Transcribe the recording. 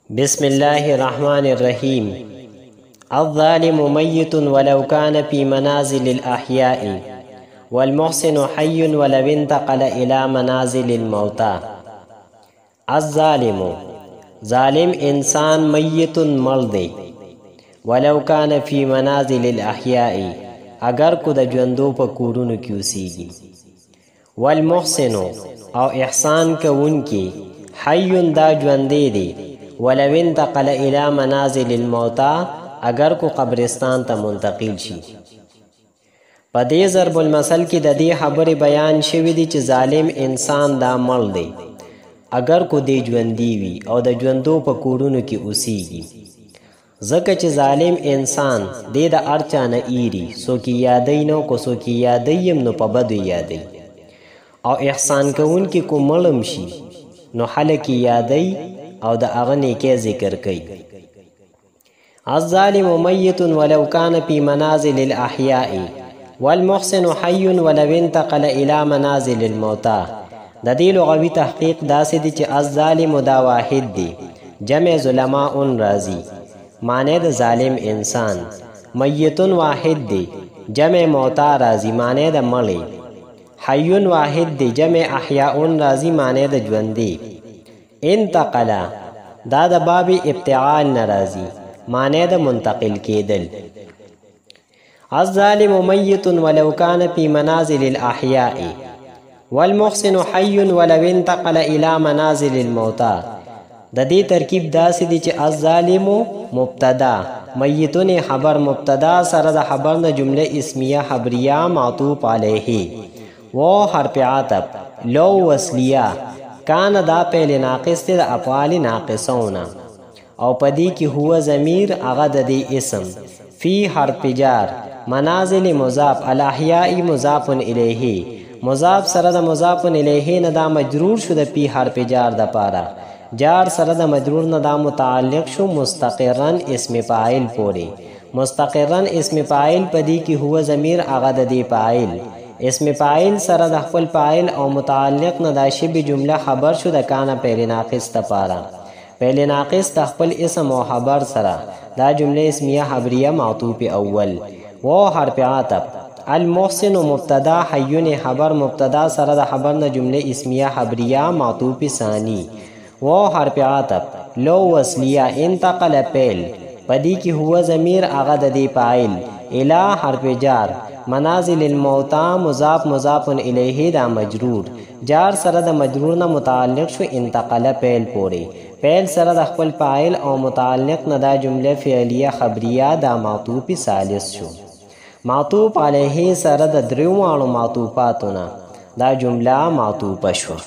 بسم الله الرحمن الرحيم. الظالم ميت ولو كان في منازل الأحياء والمحسن حي ولو انتقل إلى منازل الموتى. الظالم ظالم انسان میت مرد ولو كان في منازل الأحياء اگر کو د ژوندو په کورونو کې اوسیږي. والمحسن او احسان کوونکی حي دا ژوندی دی ولو انتقل الى منازل الموتى اگر کو قبرستان ته منتقل شي. په دې ضرب المثل کې د دې خبرې بیان شوی دی چې ظالم انسان دا مړ دی اگر کو دې ژوندی وي او د ژوندو په کورونو کې اوسیږي. ځکه چې ظالم انسان دې د هر چا نه ایري، څوک یې یادوي نو کو څوک یې یادوي هم نو په بدو یادوي. او احسان کوونکي کو مړم شي نو خلک یې یادوي او د هغه نیکۍ ذکر کوي. الظالم میت ولو كان في منازل الأحياء والمحسن حي ولو انتقل إلى منازل الموتى. د دې لغوي تحقیق داسې دی چې الظالم دا واحد دی، جمع ظلماء راځي، معنی د ظالم انسان. میتون واحد دی، جمع موتا راځي، معنی د مړی. حیون واحد دی، جمع احیاءون راځي، معنی د ژوندی. انتقلا دا د باب ابتعال ناراضي، معنی د منتقل کېدل. الظالم میت ولو كان في منازل الأحياء والمحسن حي ولو انتقل إلى منازل الموتى. د دې ترکیب داسې دی چې الظالم مبتدا، میتون خبر مبتدا سره د خبر نه جمله اسمیه خبریه معطوف علیه، و حرف عطف، لو وصلیه، کان دا فعل ناقص دی د افعال ناقصونه، او پدې کې هو ضمیر هغه د دې اسم. فی حرف جار، منازل مضاف، الاحیاء مضاف الیه، مضاف سره د مضاف الیه نه دا مجرور شو د فی حرف جار د پاره، جار سره د مجرور نه دا متعلق شو مستقرن اسم فاعل پورې. مستقرن اسم فاعل پدې کې هو ضمیر هغه د دې فاعل، اسم فاعل سره د خپل فاعل او متعلق نه دا شبه جمله خبر شو د کان فعل ناقص لپاره. فعل ناقص د خپل اسم او خبر سره دا جمله اسمیه خبریه معطوف اول، و حرف عطف. المحسن مبتدا، حیون خبر مبتدا سره د خبر نه جمله اسمیه خبریه معطوف ثانی، و حرف عطف. لو وصلیه، انتقل فعل پدې کې هو ضمیر هغه د دې فاعل، الی حرف جار، منازل الموتى مضاف مضاف الیه دا مجرور، جار سره د مجرور نه متعلق شو انتقل فعل پورې. فعل سره د خپل فاعل او متعلق نه دا جمله فعلیه خبریه دا معطوف ثالث شو. معطوف علیه سره د دریو معطوفاتونه دا جمله معطوفه شو.